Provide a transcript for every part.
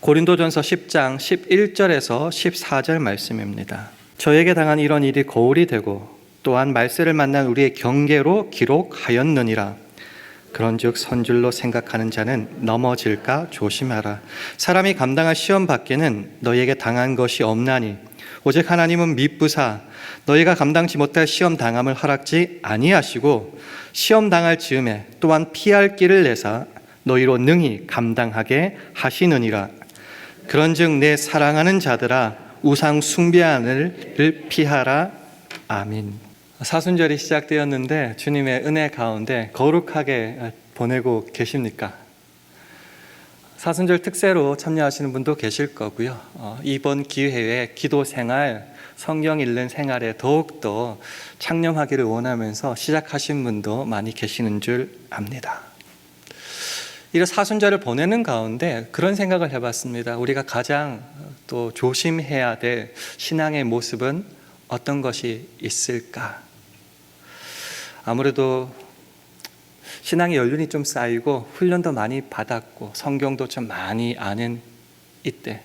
고린도전서 10장 11절에서 14절 말씀입니다. 저에게 당한 이런 일이 거울이 되고 또한 말세를 만난 우리의 경계로 기록하였느니라. 그런즉 선줄로 생각하는 자는 넘어질까 조심하라. 사람이 감당할 시험 밖에는 너희에게 당한 것이 없나니 오직 하나님은 미쁘사 너희가 감당치 못할 시험 당함을 허락지 아니하시고 시험 당할 즈음에 또한 피할 길을 내사 너희로 능히 감당하게 하시느니라. 그런즉 내 사랑하는 자들아 우상 숭배하는 피하라. 아멘. 사순절이 시작되었는데 주님의 은혜 가운데 거룩하게 보내고 계십니까? 사순절 특세로 참여하시는 분도 계실 거고요. 이번 기회에 기도 생활, 성경 읽는 생활에 더욱더 창념하기를 원하면서 시작하신 분도 많이 계시는 줄 압니다. 이런 사순절을 보내는 가운데 그런 생각을 해봤습니다. 우리가 가장 또 조심해야 될 신앙의 모습은 어떤 것이 있을까? 아무래도 신앙의 연륜이 좀 쌓이고 훈련도 많이 받았고 성경도 좀 많이 아는 이때,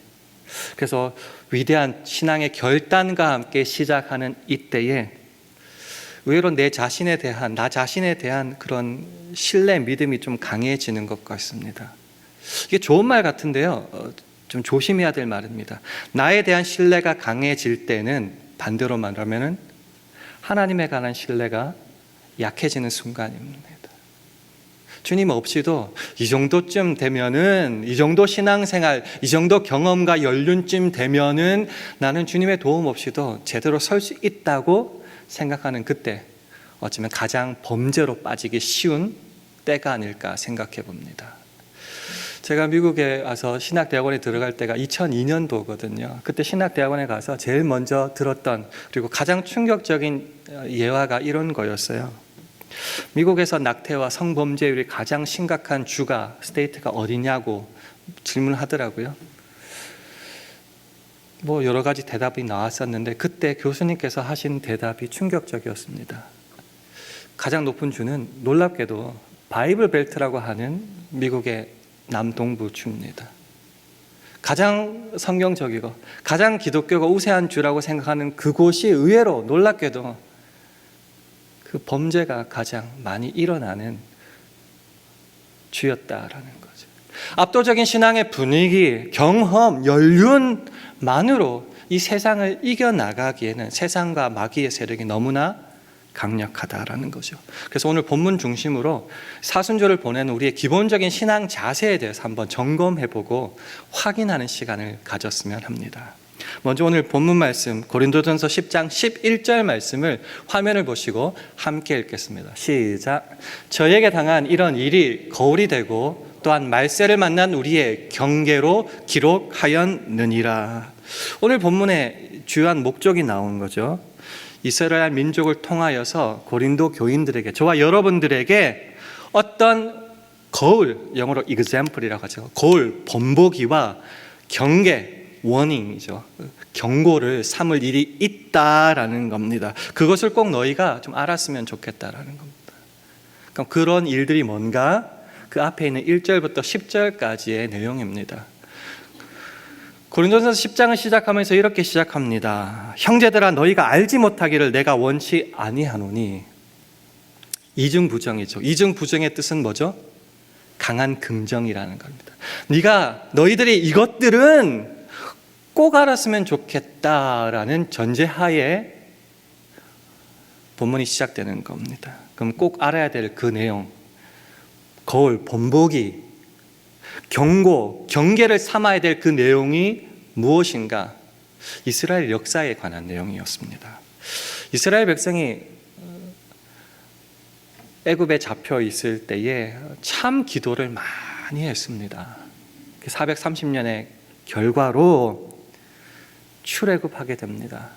그래서 위대한 신앙의 결단과 함께 시작하는 이때에 의외로 나 자신에 대한 그런 신뢰, 믿음이 좀 강해지는 것 같습니다. 이게 좋은 말 같은데요, 좀 조심해야 될 말입니다. 나에 대한 신뢰가 강해질 때는 반대로 말하면 하나님에 관한 신뢰가 약해지는 순간입니다. 주님 없이도 이 정도쯤 되면은, 이 정도 신앙생활, 이 정도 경험과 연륜쯤 되면은 나는 주님의 도움 없이도 제대로 설 수 있다고 생각하는 그때, 어쩌면 가장 범죄로 빠지기 쉬운 때가 아닐까 생각해 봅니다. 제가 미국에 와서 신학대학원에 들어갈 때가 2002년도거든요. 그때 신학대학원에 가서 제일 먼저 들었던, 그리고 가장 충격적인 예화가 이런 거였어요. 미국에서 낙태와 성범죄율이 가장 심각한 주가, 스테이트가 어디냐고 질문하더라고요. 뭐 여러 가지 대답이 나왔었는데 그때 교수님께서 하신 대답이 충격적이었습니다. 가장 높은 주는 놀랍게도 바이블 벨트라고 하는 미국의 남동부 주입니다. 가장 성경적이고 가장 기독교가 우세한 주라고 생각하는 그곳이 의외로 놀랍게도 그 범죄가 가장 많이 일어나는 주였다라는 거죠. 압도적인 신앙의 분위기, 경험, 연륜만으로 이 세상을 이겨나가기에는 세상과 마귀의 세력이 너무나 강력하다라는 거죠. 그래서 오늘 본문 중심으로 사순절을 보내는 우리의 기본적인 신앙 자세에 대해서 한번 점검해보고 확인하는 시간을 가졌으면 합니다. 먼저 오늘 본문 말씀 고린도전서 10장 11절 말씀을 화면을 보시고 함께 읽겠습니다. 시작. 저에게 당한 이런 일이 거울이 되고 또한 말세를 만난 우리의 경계로 기록하였느니라. 오늘 본문의 주요한 목적이 나온 거죠. 이스라엘 민족을 통하여서 고린도 교인들에게, 저와 여러분들에게 어떤 거울, 영어로 example이라고 하죠. 거울, 본보기와 경계, 워닝이죠. 경고를 삼을 일이 있다라는 겁니다. 그것을 꼭 너희가 좀 알았으면 좋겠다라는 겁니다. 그럼 그런 일들이 뭔가? 그 앞에 있는 1절부터 10절까지의 내용입니다. 고린도전서 10장을 시작하면서 이렇게 시작합니다. 형제들아 너희가 알지 못하기를 내가 원치 아니하노니. 이중부정이죠. 이중부정의 뜻은 뭐죠? 강한 긍정이라는 겁니다. 너희들이 이것들은 꼭 알았으면 좋겠다라는 전제하에 본문이 시작되는 겁니다. 그럼 꼭 알아야 될 그 내용, 거울, 본보기, 경고, 경계를 삼아야 될 그 내용이 무엇인가? 이스라엘 역사에 관한 내용이었습니다. 이스라엘 백성이 애굽에 잡혀 있을 때에 참 기도를 많이 했습니다. 430년의 결과로 출애굽하게 됩니다.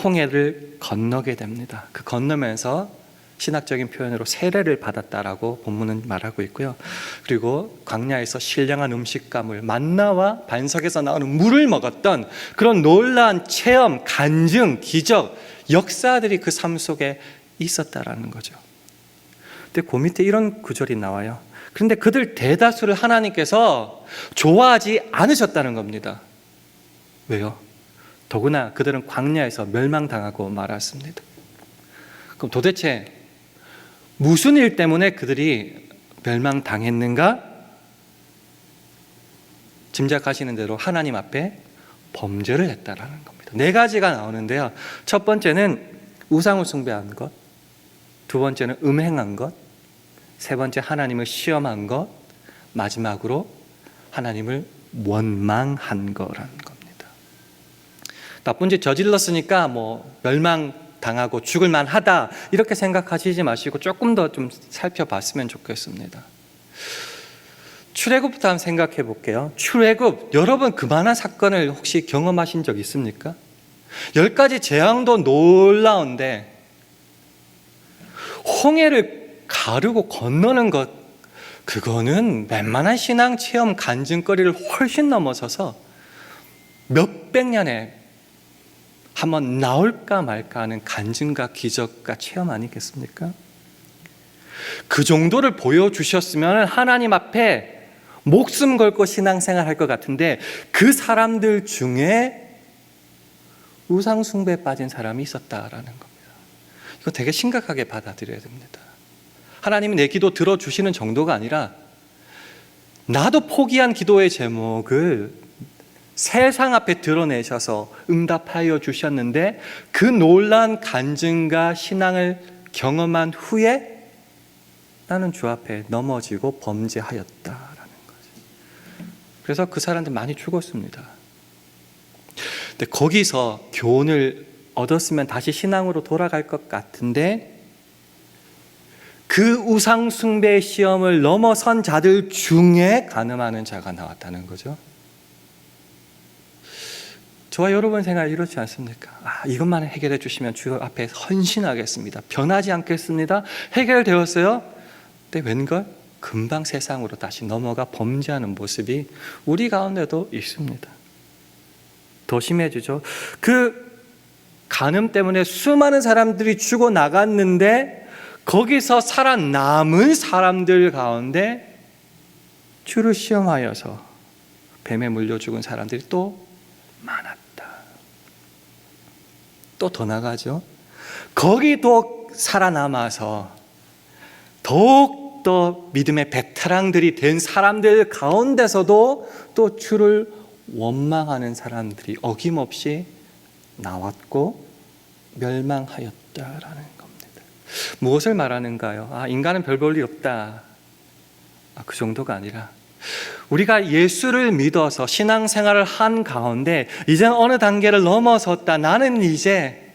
홍해를 건너게 됩니다. 그 건너면서 신학적인 표현으로 세례를 받았다라고 본문은 말하고 있고요. 그리고 광야에서 신령한 음식감을, 만나와 반석에서 나오는 물을 먹었던 그런 놀라운 체험, 간증, 기적, 역사들이 그 삶 속에 있었다라는 거죠. 근데 그 밑에 이런 구절이 나와요. 그런데 그들 대다수를 하나님께서 좋아하지 않으셨다는 겁니다. 왜요? 더구나 그들은 광야에서 멸망당하고 말았습니다. 그럼 도대체 무슨 일 때문에 그들이 멸망당했는가? 짐작하시는 대로 하나님 앞에 범죄를 했다라는 겁니다. 네 가지가 나오는데요. 첫 번째는 우상을 숭배한 것, 두 번째는 음행한 것, 세 번째 하나님을 시험한 것, 마지막으로 하나님을 원망한 거라는 겁니다. 나쁜 짓 저질렀으니까 멸망당하고 죽을 만하다 이렇게 생각하시지 마시고 조금 더 좀 살펴봤으면 좋겠습니다. 출애굽부터 한번 생각해 볼게요. 출애굽, 여러분 그만한 사건을 혹시 경험하신 적 있습니까? 10가지 재앙도 놀라운데 홍해를 가르고 건너는 것, 그거는 웬만한 신앙 체험 간증거리를 훨씬 넘어서서 몇백 년에 한번 나올까 말까 하는 간증과 기적과 체험 아니겠습니까? 그 정도를 보여주셨으면 하나님 앞에 목숨 걸고 신앙생활 할 것 같은데 그 사람들 중에 우상 숭배에 빠진 사람이 있었다라는 겁니다. 이거 되게 심각하게 받아들여야 됩니다. 하나님이 내 기도 들어주시는 정도가 아니라 나도 포기한 기도의 제목을 세상 앞에 드러내셔서 응답하여 주셨는데 그 놀라운 간증과 신앙을 경험한 후에 나는 주 앞에 넘어지고 범죄하였다라는 거죠. 그래서 그 사람들 많이 죽었습니다. 근데 거기서 교훈을 얻었으면 다시 신앙으로 돌아갈 것 같은데 그 우상 숭배의 시험을 넘어선 자들 중에 간음하는 자가 나왔다는 거죠. 저와 여러분 생활 이렇지 않습니까? 이것만 해결해 주시면 주 앞에 헌신하겠습니다. 변하지 않겠습니다. 해결되었어요. 근데 웬걸? 금방 세상으로 다시 넘어가 범죄하는 모습이 우리 가운데도 있습니다. 더 심해지죠. 그 간음 때문에 수많은 사람들이 죽어 나갔는데 거기서 살아남은 사람들 가운데 주를 시험하여서 뱀에 물려 죽은 사람들이 또 많았다. 또 더 나가죠. 거기도 살아남아서 더욱더 믿음의 베테랑들이 된 사람들 가운데서도 또 주를 원망하는 사람들이 어김없이 나왔고 멸망하였다라는 겁니다. 무엇을 말하는가요? 인간은 별 볼 일 없다. 그 정도가 아니라 우리가 예수를 믿어서 신앙생활을 한 가운데 이제는 어느 단계를 넘어섰다. 나는 이제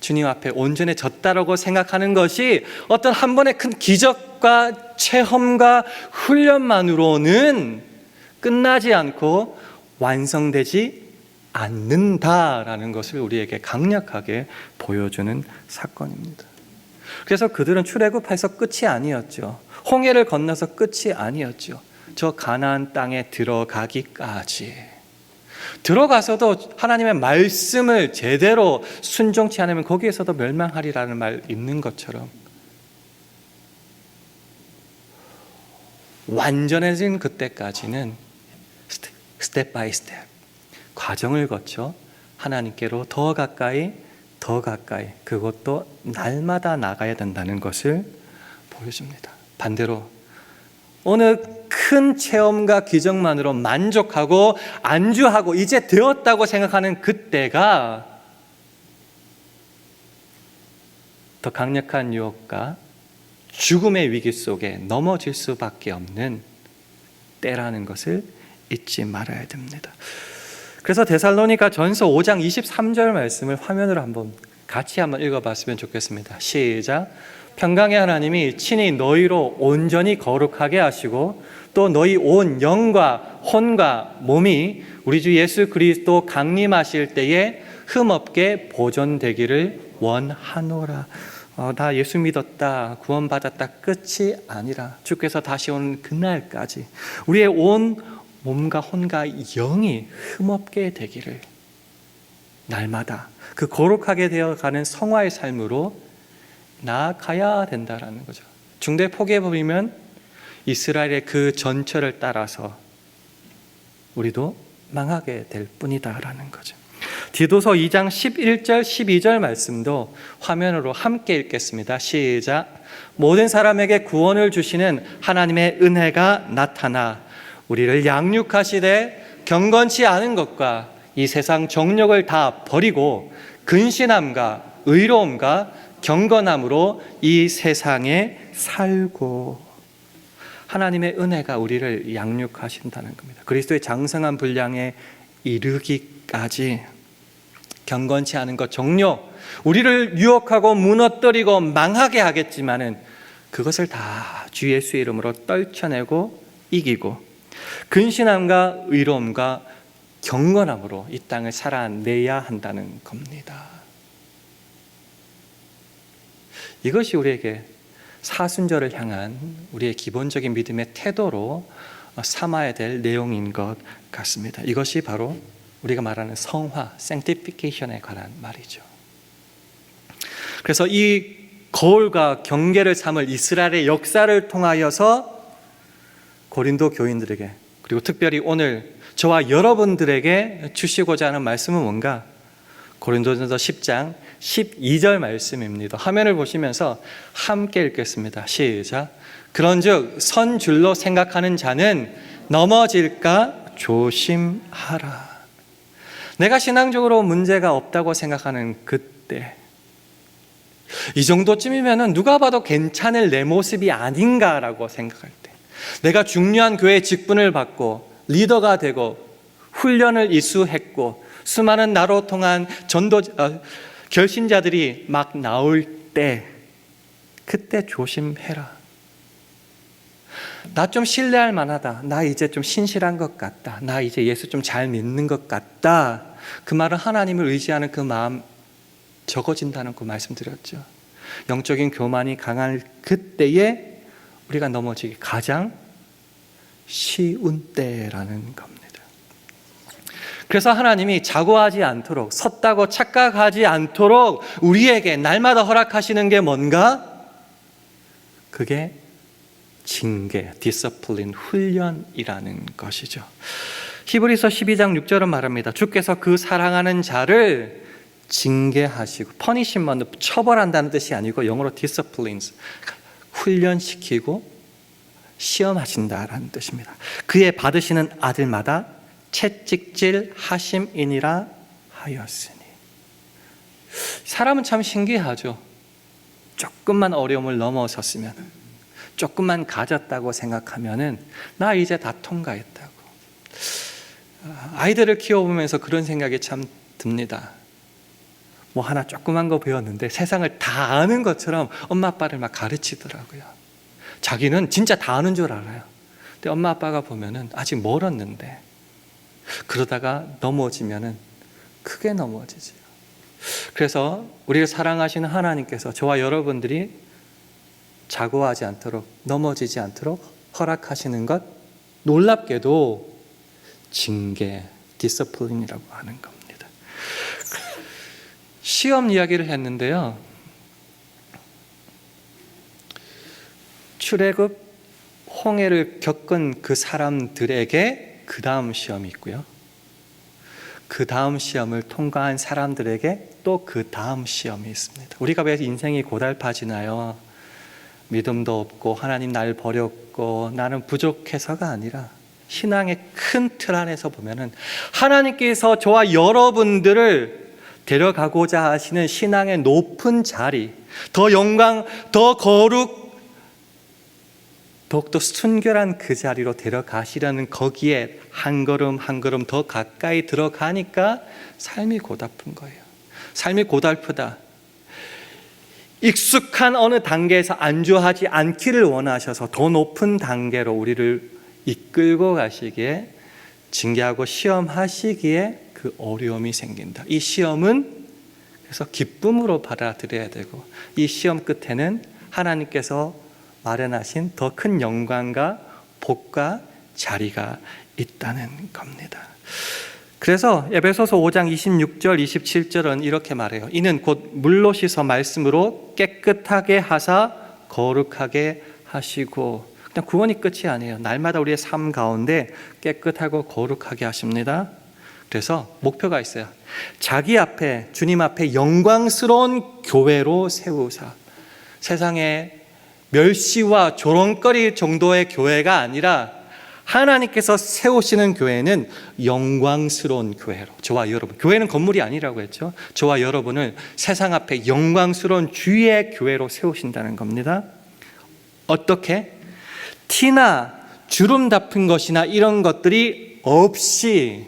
주님 앞에 온전해졌다라고 생각하는 것이 어떤 한 번의 큰 기적과 체험과 훈련만으로는 끝나지 않고 완성되지 않는다라는 것을 우리에게 강력하게 보여주는 사건입니다. 그래서 그들은 출애굽해서 끝이 아니었죠. 홍해를 건너서 끝이 아니었죠. 저 가나안 땅에 들어가기까지 들어가서도 하나님의 말씀을 제대로 순종치 않으면 거기에서도 멸망하리라는 말 있는 것처럼 완전해진 그때까지는 스텝 바이 스텝 과정을 거쳐 하나님께로 더 가까이 그것도 날마다 나가야 된다는 것을 보여줍니다. 반대로 어느 큰 체험과 기적만으로 만족하고 안주하고 이제 되었다고 생각하는 그때가 더 강력한 유혹과 죽음의 위기 속에 넘어질 수밖에 없는 때라는 것을 잊지 말아야 됩니다. 그래서 데살로니가 전서 5장 23절 말씀을 화면으로 같이 한번 읽어봤으면 좋겠습니다. 시작. 평강의 하나님이 친히 너희로 온전히 거룩하게 하시고 또 너희 온 영과 혼과 몸이 우리 주 예수 그리스도 강림하실 때에 흠없게 보존되기를 원하노라. 나 예수 믿었다, 구원받았다 끝이 아니라 주께서 다시 오는 그날까지 우리의 온 몸과 혼과 영이 흠없게 되기를 날마다 그 거룩하게 되어가는 성화의 삶으로 나아가야 된다라는 거죠. 중대 포기해버리면 이스라엘의 그 전철을 따라서 우리도 망하게 될 뿐이다라는 거죠. 디도서 2장 11절 12절 말씀도 화면으로 함께 읽겠습니다. 시작. 모든 사람에게 구원을 주시는 하나님의 은혜가 나타나 우리를 양육하시되 경건치 않은 것과 이 세상 정욕을 다 버리고 근신함과 의로움과 경건함으로 이 세상에 살고. 하나님의 은혜가 우리를 양육하신다는 겁니다. 그리스도의 장성한 분량에 이르기까지 경건치 않은 것, 정욕, 우리를 유혹하고 무너뜨리고 망하게 하겠지만은 그것을 다 주 예수의 이름으로 떨쳐내고 이기고 근신함과 의로움과 경건함으로 이 땅을 살아내야 한다는 겁니다. 이것이 우리에게 사순절을 향한 우리의 기본적인 믿음의 태도로 삼아야 될 내용인 것 같습니다. 이것이 바로 우리가 말하는 성화, sanctification에 관한 말이죠. 그래서 이 거울과 경계를 삼을 이스라엘의 역사를 통하여서 고린도 교인들에게, 그리고 특별히 오늘 저와 여러분들에게 주시고자 하는 말씀은 뭔가? 고린도전서 10장 12절 말씀입니다. 화면을 보시면서 함께 읽겠습니다. 시작. 그런즉 선 줄로 생각하는 자는 넘어질까 조심하라. 내가 신앙적으로 문제가 없다고 생각하는 그때, 이 정도쯤이면 누가 봐도 괜찮을 내 모습이 아닌가라고 생각할 때, 내가 중요한 교회 직분을 받고 리더가 되고 훈련을 이수했고 수많은 나로 통한 결신자들이 막 나올 때, 그때 조심해라. 나 좀 신뢰할 만하다. 나 이제 좀 신실한 것 같다. 나 이제 예수 좀 잘 믿는 것 같다. 그 말은 하나님을 의지하는 그 마음 적어진다는 그 말씀드렸죠. 영적인 교만이 강할 그때에 우리가 넘어지기 가장 쉬운 때라는 겁니다. 그래서 하나님이 자고하지 않도록, 섰다고 착각하지 않도록 우리에게 날마다 허락하시는 게 뭔가? 그게 징계, 디서플린, 훈련이라는 것이죠. 히브리서 12장 6절은 말합니다. 주께서 그 사랑하는 자를 징계하시고, 퍼니시먼트, 처벌한다는 뜻이 아니고 영어로 disciplines, 훈련시키고 시험하신다라는 뜻입니다. 그의 받으시는 아들마다 채찍질 하심이니라 하였으니. 사람은 참 신기하죠. 조금만 어려움을 넘어섰으면, 조금만 가졌다고 생각하면은 나 이제 다 통과했다고. 아이들을 키워보면서 그런 생각이 참 듭니다. 뭐 하나 조그만 거 배웠는데 세상을 다 아는 것처럼 엄마 아빠를 막 가르치더라고요. 자기는 진짜 다 아는 줄 알아요. 근데 엄마 아빠가 보면은 아직 멀었는데, 그러다가 넘어지면은 크게 넘어지죠. 그래서 우리를 사랑하시는 하나님께서 저와 여러분들이 자고하지 않도록, 넘어지지 않도록 허락하시는 것, 놀랍게도 징계, 디서플린이라고 하는 겁니다. 시험 이야기를 했는데요, 출애굽 홍해를 겪은 그 사람들에게 그 다음 시험이 있고요, 그 다음 시험을 통과한 사람들에게 또 그 다음 시험이 있습니다. 우리가 왜 인생이 고달파지나요? 믿음도 없고 하나님 날 버렸고 나는 부족해서가 아니라, 신앙의 큰 틀 안에서 보면은 하나님께서 저와 여러분들을 데려가고자 하시는 신앙의 높은 자리, 더 영광, 더 거룩, 더욱더 순결한 그 자리로 데려가시려는, 거기에 한 걸음 한 걸음 더 가까이 들어가니까 삶이 고달픈 거예요. 삶이 고달프다, 익숙한 어느 단계에서 안주하지 않기를 원하셔서 더 높은 단계로 우리를 이끌고 가시기에, 징계하고 시험하시기에 그 어려움이 생긴다. 이 시험은 그래서 기쁨으로 받아들여야 되고, 이 시험 끝에는 하나님께서 마련하신 더 큰 영광과 복과 자리가 있다는 겁니다. 그래서 에베소서 5장 26절 27절은 이렇게 말해요. 이는 곧 물로 씻어 말씀으로 깨끗하게 하사 거룩하게 하시고. 일단 구원이 끝이 아니에요. 날마다 우리의 삶 가운데 깨끗하고 거룩하게 하십니다. 그래서 목표가 있어요. 자기 앞에, 주님 앞에 영광스러운 교회로 세우사. 세상에 멸시와 조롱거리 정도의 교회가 아니라 하나님께서 세우시는 교회는 영광스러운 교회로, 저와 여러분, 교회는 건물이 아니라고 했죠. 저와 여러분을 세상 앞에 영광스러운 주의 교회로 세우신다는 겁니다. 어떻게? 티나 주름 덮은 것이나 이런 것들이 없이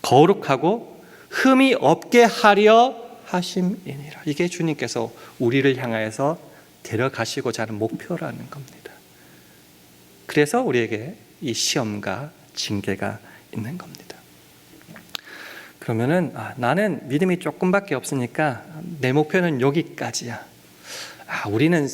거룩하고 흠이 없게 하려 하심이니라. 이게 주님께서 우리를 향하여서 데려가시고자 하는 목표라는 겁니다. 그래서 우리에게 이 시험과 징계가 있는 겁니다. 그러면은 나는 믿음이 조금밖에 없으니까 내 목표는 여기까지야. 우리는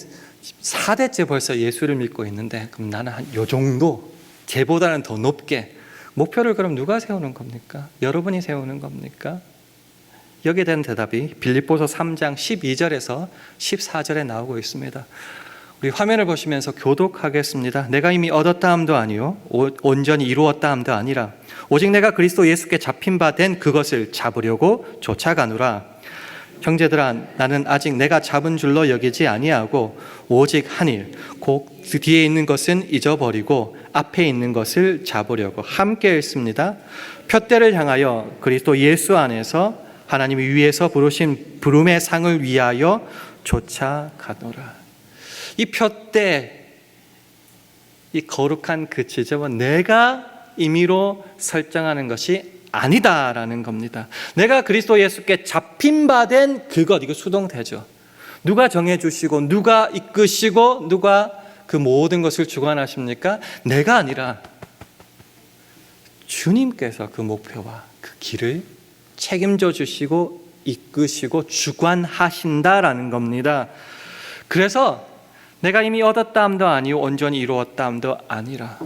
4대째 벌써 예수를 믿고 있는데 그럼 나는 한 요 정도, 걔보다는 더 높게. 목표를 그럼 누가 세우는 겁니까? 여러분이 세우는 겁니까? 여기에 대한 대답이 빌립보서 3장 12절에서 14절에 나오고 있습니다. 우리 화면을 보시면서 교독하겠습니다. 내가 이미 얻었다 함도 아니요 온전히 이루었다 함도 아니라 오직 내가 그리스도 예수께 잡힌 바 된 그것을 잡으려고 쫓아가노라. 형제들아, 나는 아직 내가 잡은 줄로 여기지 아니하고 오직 한 일, 곧 그 뒤에 있는 것은 잊어버리고 앞에 있는 것을 잡으려고 함께 읽습니다. 푯대를 향하여 그리스도 예수 안에서 하나님이 위에서 부르신 부름의 상을 위하여 쫓아가노라. 이 푯대, 이 거룩한 그 지점은 내가 임의로 설정하는 것이 아니다라는 겁니다. 내가 그리스도 예수께 잡힌 바 된 그것, 이거 수동태죠. 누가 정해주시고 누가 이끄시고 누가 그 모든 것을 주관하십니까? 내가 아니라 주님께서 그 목표와 그 길을 책임져 주시고 이끄시고 주관하신다라는 겁니다. 그래서 내가 이미 얻었다 함도 아니요 온전히 이루었다 함도 아니라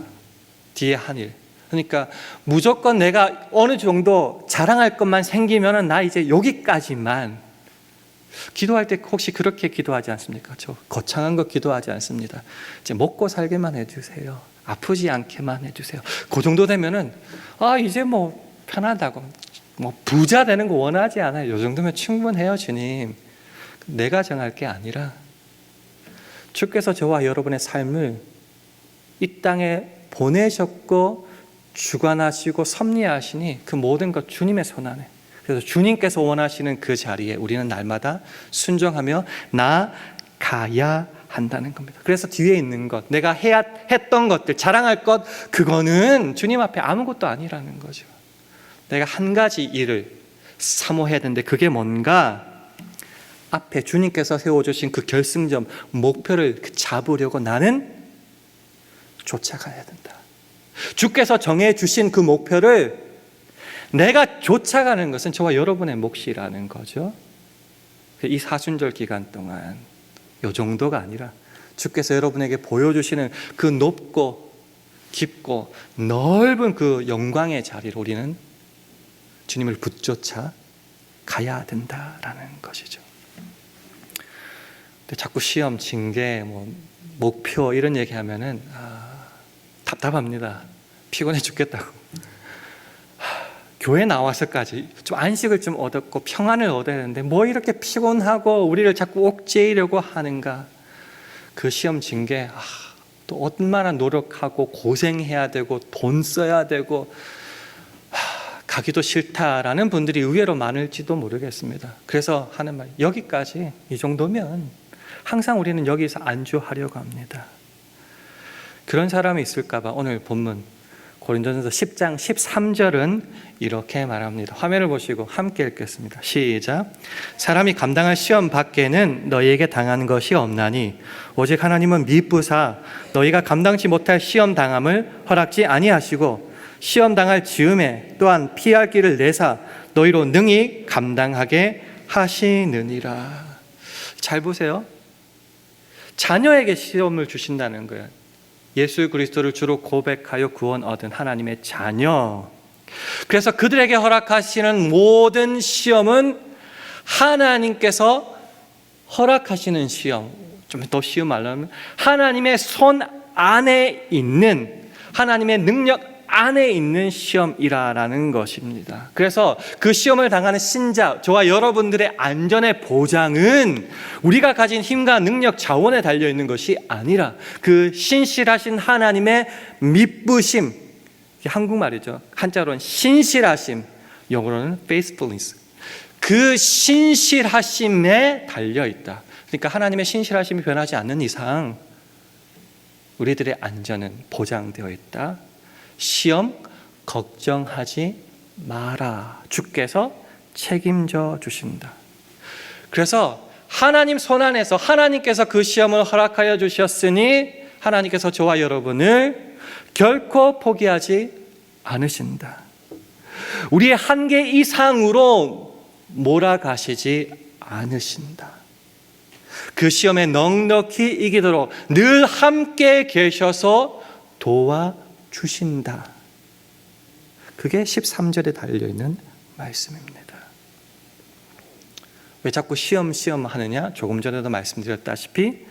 뒤에 한 일. 그러니까 무조건 내가 어느 정도 자랑할 것만 생기면은 나 이제 여기까지만. 기도할 때 혹시 그렇게 기도하지 않습니까? 저 거창한 거 기도하지 않습니다. 이제 먹고 살게만 해주세요. 아프지 않게만 해주세요. 그 정도 되면은 이제 뭐 편하다고, 뭐 부자 되는 거 원하지 않아요. 이 정도면 충분해요, 주님. 내가 정할 게 아니라 주께서 저와 여러분의 삶을 이 땅에 보내셨고 주관하시고 섭리하시니 그 모든 것 주님의 손 안에. 그래서 주님께서 원하시는 그 자리에 우리는 날마다 순종하며 나아가야 한다는 겁니다. 그래서 뒤에 있는 것, 내가 했던 것들, 자랑할 것, 그거는 주님 앞에 아무것도 아니라는 거죠. 내가 한 가지 일을 사모해야 되는데 그게 뭔가? 앞에 주님께서 세워주신 그 결승점, 목표를 잡으려고 나는 쫓아가야 된다. 주께서 정해주신 그 목표를 내가 쫓아가는 것은 저와 여러분의 몫이라는 거죠. 이 사순절 기간 동안 이 정도가 아니라 주께서 여러분에게 보여주시는 그 높고 깊고 넓은 그 영광의 자리로 우리는 주님을 붙쫓아 가야 된다라는 것이죠. 근데 자꾸 시험, 징계, 목표 이런 얘기하면은 답답합니다. 피곤해 죽겠다고. 교회 나와서까지 좀 안식을 좀 얻었고 평안을 얻어야 되는데 뭐 이렇게 피곤하고 우리를 자꾸 옥죄이려고 하는가. 그 시험 징계, 또 얼마나 노력하고 고생해야 되고 돈 써야 되고 가기도 싫다라는 분들이 의외로 많을지도 모르겠습니다. 그래서 하는 말, 여기까지, 이 정도면 항상 우리는 여기서 안주하려고 합니다. 그런 사람이 있을까 봐 오늘 본문 고린도전서 10장 13절은 이렇게 말합니다. 화면을 보시고 함께 읽겠습니다. 시작. 사람이 감당할 시험 밖에는 너희에게 당하는 것이 없나니 오직 하나님은 미쁘사 너희가 감당치 못할 시험 당함을 허락지 아니하시고 시험 당할 즈음에 또한 피할 길을 내사 너희로 능히 감당하게 하시느니라. 잘 보세요. 자녀에게 시험을 주신다는 거예요. 예수 그리스도를 주로 고백하여 구원 얻은 하나님의 자녀. 그래서 그들에게 허락하시는 모든 시험은 하나님께서 허락하시는 시험. 좀 더 쉬운 말로 하면 하나님의 손 안에 있는, 하나님의 능력 안에 있는 시험이라는 것입니다. 그래서 그 시험을 당하는 신자, 저와 여러분들의 안전의 보장은 우리가 가진 힘과 능력, 자원에 달려 있는 것이 아니라 그 신실하신 하나님의 미쁘심, 한국말이죠. 한자로는 신실하심, 영어로는 faithfulness. 그 신실하심에 달려 있다. 그러니까 하나님의 신실하심이 변하지 않는 이상 우리들의 안전은 보장되어 있다. 시험 걱정하지 마라. 주께서 책임져 주신다. 그래서 하나님 손 안에서 하나님께서 그 시험을 허락하여 주셨으니 하나님께서 저와 여러분을 결코 포기하지 않으신다. 우리의 한계 이상으로 몰아가시지 않으신다. 그 시험에 넉넉히 이기도록 늘 함께 계셔서 도와주신다. 그게 13절에 달려있는 말씀입니다. 왜 자꾸 시험 하느냐? 조금 전에도 말씀드렸다시피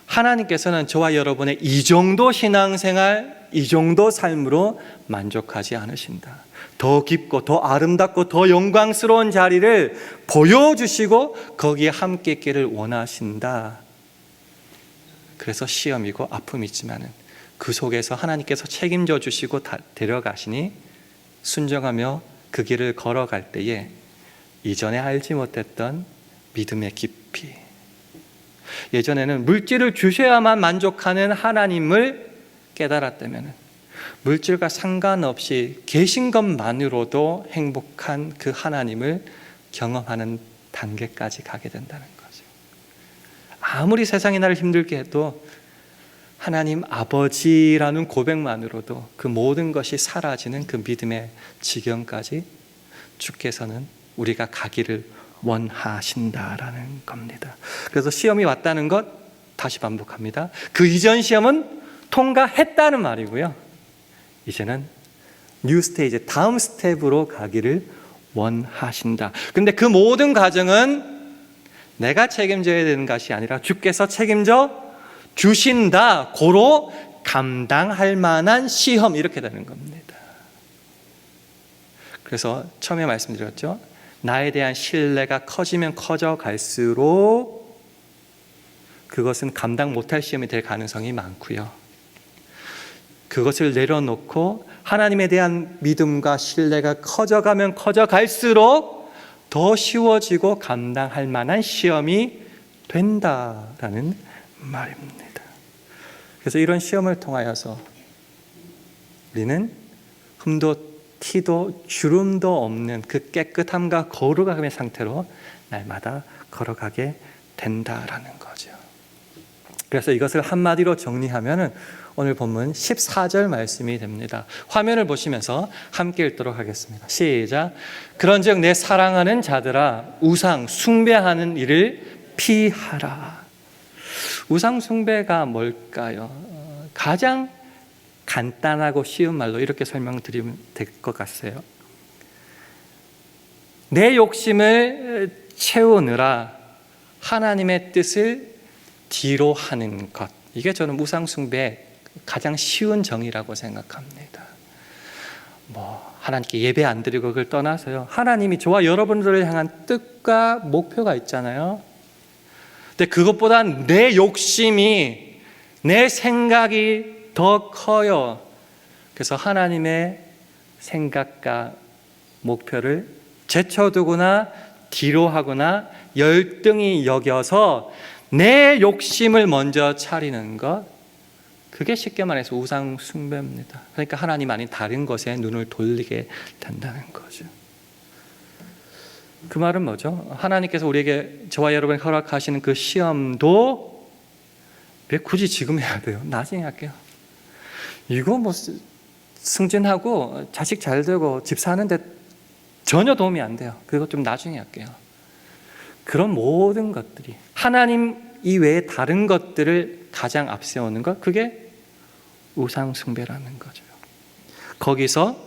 하나님께서는 저와 여러분의 이 정도 신앙생활, 이 정도 삶으로 만족하지 않으신다. 더 깊고 더 아름답고 더 영광스러운 자리를 보여주시고 거기에 함께 있기를 원하신다. 그래서 시험이고 아픔이 있지만은 그 속에서 하나님께서 책임져 주시고 데려가시니 순종하며 그 길을 걸어갈 때에 이전에 알지 못했던 믿음의 깊이, 예전에는 물질을 주셔야만 만족하는 하나님을 깨달았다면 물질과 상관없이 계신 것만으로도 행복한 그 하나님을 경험하는 단계까지 가게 된다는 거죠. 아무리 세상이 나를 힘들게 해도 하나님 아버지라는 고백만으로도 그 모든 것이 사라지는 그 믿음의 지경까지 주께서는 우리가 가기를 원하신다라는 겁니다. 그래서 시험이 왔다는 것 다시 반복합니다. 그 이전 시험은 통과했다는 말이고요. 이제는 뉴 스테이지, 다음 스텝으로 가기를 원하신다. 근데 그 모든 과정은 내가 책임져야 되는 것이 아니라 주께서 책임져 주신다. 고로 감당할 만한 시험, 이렇게 되는 겁니다. 그래서 처음에 말씀드렸죠. 나에 대한 신뢰가 커지면 커져갈수록 그것은 감당 못할 시험이 될 가능성이 많고요. 그것을 내려놓고 하나님에 대한 믿음과 신뢰가 커져가면 커져갈수록 더 쉬워지고 감당할 만한 시험이 된다라는 말입니다. 그래서 이런 시험을 통하여서 우리는 흠도 티도 주름도 없는 그 깨끗함과 거룩함의 상태로 날마다 걸어가게 된다라는 거죠. 그래서 이것을 한마디로 정리하면 오늘 본문 14절 말씀이 됩니다. 화면을 보시면서 함께 읽도록 하겠습니다. 시작. 그런즉 내 사랑하는 자들아 우상 숭배하는 일을 피하라. 우상 숭배가 뭘까요? 가장 간단하고 쉬운 말로 이렇게 설명드리면 될 것 같아요. 내 욕심을 채우느라 하나님의 뜻을 뒤로 하는 것. 이게 저는 우상 숭배의 가장 쉬운 정의라고 생각합니다. 하나님께 예배 안 드리고 그걸 떠나서요. 하나님이 저와 여러분들을 향한 뜻과 목표가 있잖아요. 근데 그것보다 내 욕심이, 내 생각이 더 커요. 그래서 하나님의 생각과 목표를 제쳐두거나 뒤로 하거나 열등히 여겨서 내 욕심을 먼저 차리는 것, 그게 쉽게 말해서 우상 숭배입니다. 그러니까 하나님 아닌 다른 것에 눈을 돌리게 된다는 거죠. 그 말은 뭐죠? 하나님께서 우리에게, 저와 여러분에게 허락하시는 그 시험도 왜 굳이 지금 해야 돼요? 나중에 할게요. 이거 승진하고 자식 잘 되고 집 사는데 전혀 도움이 안 돼요. 그거 좀 나중에 할게요. 그런 모든 것들이 하나님 이외에 다른 것들을 가장 앞세우는 것, 그게 우상 숭배라는 거죠. 거기서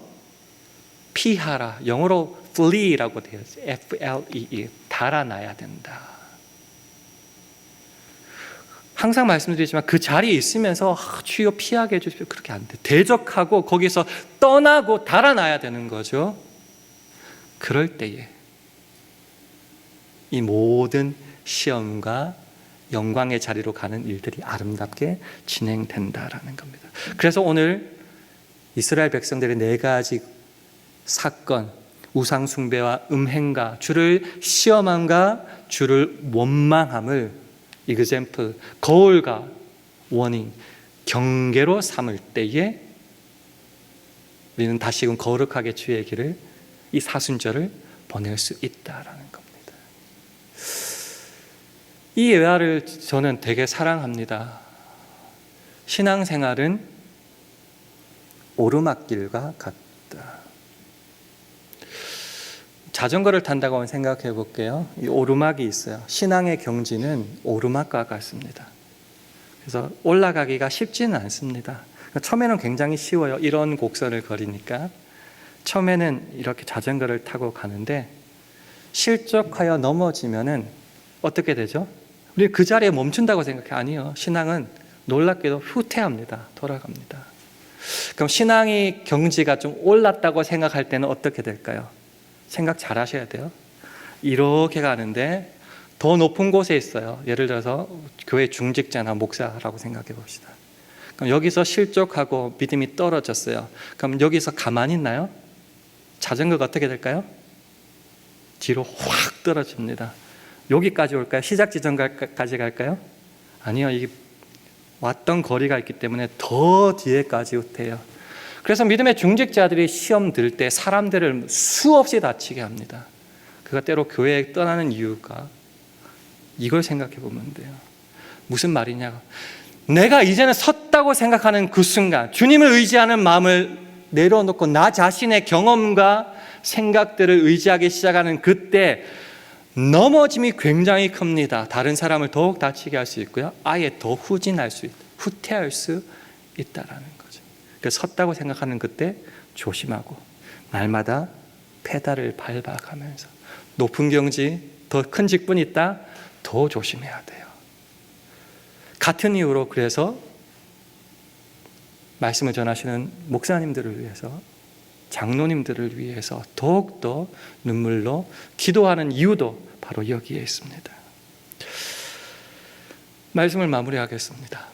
피하라, 영어로 flee라고 되어 있어요. F-L-E-E, 달아나야 된다. 항상 말씀드리지만 그 자리에 있으면서 주여 피하게 해주십시오. 그렇게 안 돼. 대적하고 거기서 떠나고 달아나야 되는 거죠. 그럴 때에 이 모든 시험과 영광의 자리로 가는 일들이 아름답게 진행된다라는 겁니다. 그래서 오늘 이스라엘 백성들의 4가지 사건, 우상 숭배와 음행과 주를 시험함과 주를 원망함을 example, 거울과 워닝, 경계로 삼을 때에 우리는 다시금 거룩하게 주의 길을, 이 사순절을 보낼 수 있다라는 겁니다. 이 예화를 저는 되게 사랑합니다. 신앙생활은 오르막길과 같다. 자전거를 탄다고 생각해 볼게요. 이 오르막이 있어요. 신앙의 경지는 오르막과 같습니다. 그래서 올라가기가 쉽지는 않습니다. 처음에는 굉장히 쉬워요. 이런 곡선을 거리니까. 처음에는 이렇게 자전거를 타고 가는데 실족하여 넘어지면은 어떻게 되죠? 우리 그 자리에 멈춘다고 생각해. 아니요. 신앙은 놀랍게도 후퇴합니다. 돌아갑니다. 그럼 신앙의 경지가 좀 올랐다고 생각할 때는 어떻게 될까요? 생각 잘 하셔야 돼요. 이렇게 가는데 더 높은 곳에 있어요. 예를 들어서 교회 중직자나 목사라고 생각해 봅시다. 그럼 여기서 실족하고 믿음이 떨어졌어요. 그럼 여기서 가만히 있나요? 자전거가 어떻게 될까요? 뒤로 확 떨어집니다. 여기까지 올까요? 시작 지점까지 갈까요? 아니요. 이게 왔던 거리가 있기 때문에 더 뒤에까지 후퇴해요. 그래서 믿음의 중직자들이 시험 들 때 사람들을 수없이 다치게 합니다. 그가 때로 교회에 떠나는 이유가 이걸 생각해 보면 돼요. 무슨 말이냐? 내가 이제는 섰다고 생각하는 그 순간, 주님을 의지하는 마음을 내려놓고 나 자신의 경험과 생각들을 의지하기 시작하는 그때 넘어짐이 굉장히 큽니다. 다른 사람을 더욱 다치게 할 수 있고요. 아예 더 후진할 수 있다. 후퇴할 수 있다라는 거죠. 그래서 섰다고 생각하는 그때 조심하고 날마다 페달을 밟아가면서 높은 경지, 더 큰 직분이 있다. 더 조심해야 돼요. 같은 이유로 그래서 말씀을 전하시는 목사님들을 위해서, 장로님들을 위해서 더욱더 눈물로 기도하는 이유도 바로 여기에 있습니다. 말씀을 마무리하겠습니다.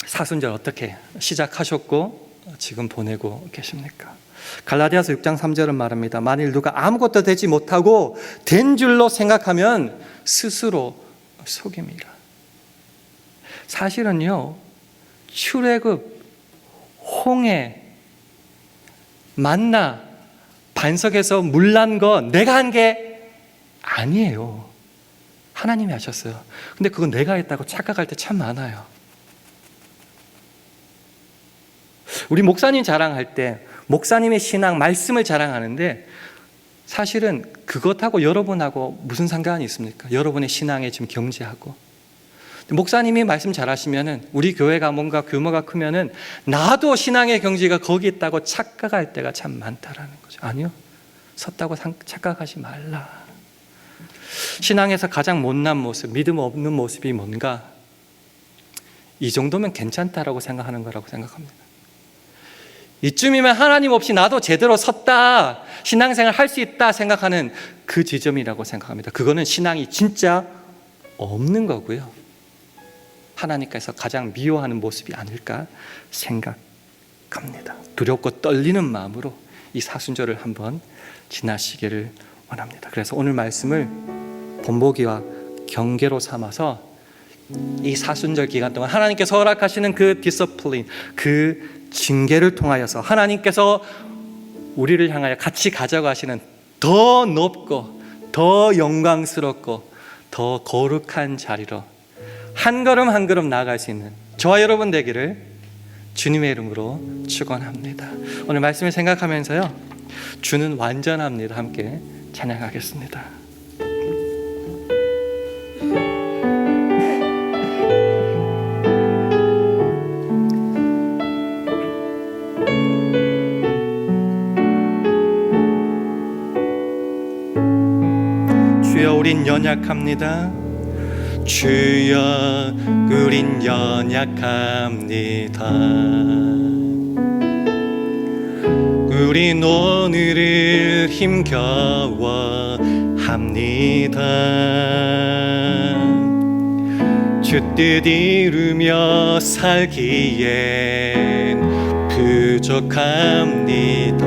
사순절 어떻게 시작하셨고 지금 보내고 계십니까? 갈라디아서 6장 3절은 말합니다. 만일 누가 아무것도 되지 못하고 된 줄로 생각하면 스스로 속임이라. 사실은요, 출애굽, 홍해, 만나, 반석에서 물 난 거 내가 한 게 아니에요. 하나님이 하셨어요. 근데 그건 내가 했다고 착각할 때 참 많아요. 우리 목사님 자랑할 때 목사님의 신앙, 말씀을 자랑하는데 사실은 그것하고 여러분하고 무슨 상관이 있습니까? 여러분의 신앙의 지금 경지하고. 목사님이 말씀 잘하시면은 우리 교회가 뭔가 규모가 크면은 나도 신앙의 경지가 거기 있다고 착각할 때가 참 많다라는 거죠. 아니요. 섰다고 착각하지 말라. 신앙에서 가장 못난 모습, 믿음 없는 모습이 뭔가? 이 정도면 괜찮다라고 생각하는 거라고 생각합니다. 이쯤이면 하나님 없이 나도 제대로 섰다, 신앙생활 할 수 있다 생각하는 그 지점이라고 생각합니다. 그거는 신앙이 진짜 없는 거고요. 하나님께서 가장 미워하는 모습이 아닐까 생각합니다. 두렵고 떨리는 마음으로 이 사순절을 한번 지나시기를 원합니다. 그래서 오늘 말씀을 본보기와 경계로 삼아서 이 사순절 기간 동안 하나님께서 허락하시는 그 디서플린, 그 징계를 통하여서 하나님께서 우리를 향하여 같이 가져가시는 더 높고 더 영광스럽고 더 거룩한 자리로 한 걸음 한 걸음 나아갈 수 있는 저와 여러분 되기를 주님의 이름으로 축원합니다. 오늘 말씀을 생각하면서요, 주는 완전합니다. 함께 찬양하겠습니다. 주여, 우린 연약합니다. 주여 우린 연약합니다. 우린 오늘을 힘겨워합니다. 주 뜻 이루며 살기엔 부족합니다.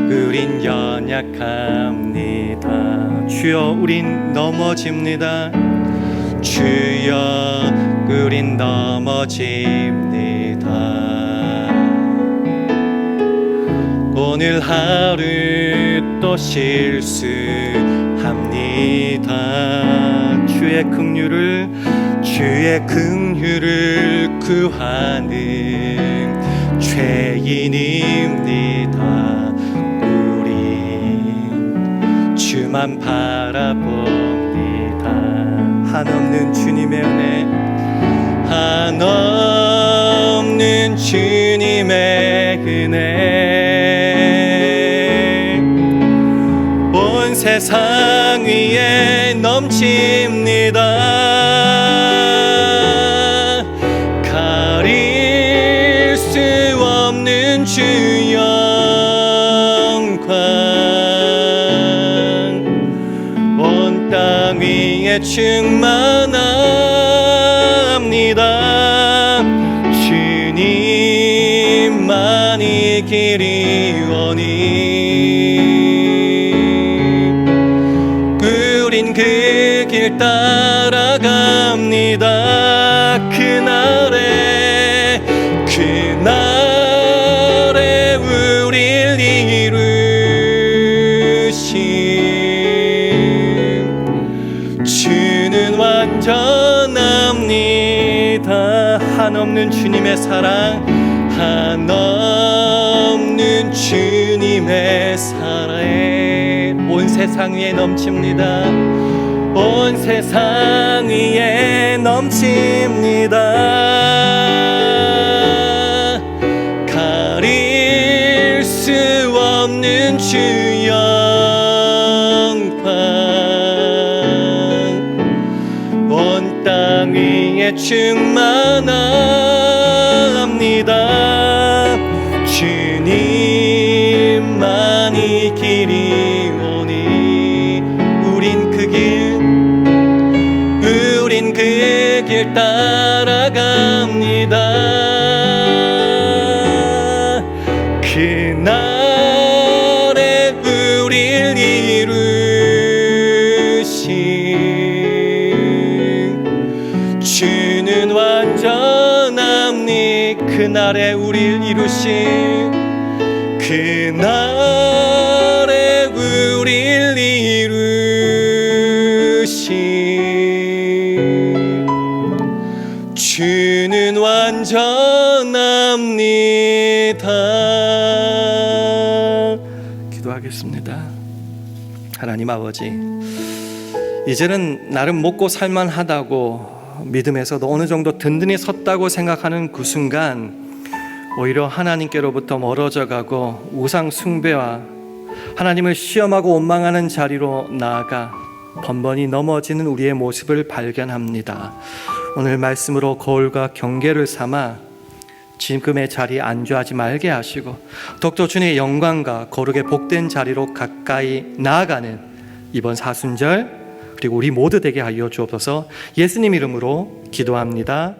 우린 연약합니다. 주여 우린 넘어집니다. 주여 우린 넘어집니다. 오늘 하루 또 실수합니다. 주의 긍휼을 구하는 죄인입니다. 우린 주만 바라봅니다. 한없는 주님의 은혜, 한없는 주님의 은혜, 온 세상 위에 넘칩니다. 가릴 수 없는 주 영광, 온 땅 위에 충만합니다. 주님만이 길이오니 우린 그 길 따라갑니다. 그날에 우릴 이루신 주는 완전합니다. 한없는 주님의 사랑, 한없는 주님의 사랑에 온 세상 위에 넘칩니다. 온 세상 위에 넘칩니다. 가릴 수 없는 주 영광, 온 땅 위에 충만합니다. 주님만이 길이오니 우린 그 길 따라갑니다. 그날에 우릴 이루신 주는 완전합니. 그날에 우릴 이루신, 그날에 우릴 이루신 주는 완전합니다. 기도하겠습니다. 하나님 아버지, 이제는 나름 먹고 살만하다고 믿음에서도 어느 정도 든든히 섰다고 생각하는 그 순간 오히려 하나님께로부터 멀어져 가고 우상 숭배와 하나님을 시험하고 원망하는 자리로 나아가 번번이 넘어지는 우리의 모습을 발견합니다. 오늘 말씀으로 거울과 경계를 삼아 지금의 자리에 안주하지 말게 하시고 더욱더 주님의 영광과 거룩의 복된 자리로 가까이 나아가는 이번 사순절 그리고 우리 모두 되게 하여 주옵소서. 예수님 이름으로 기도합니다.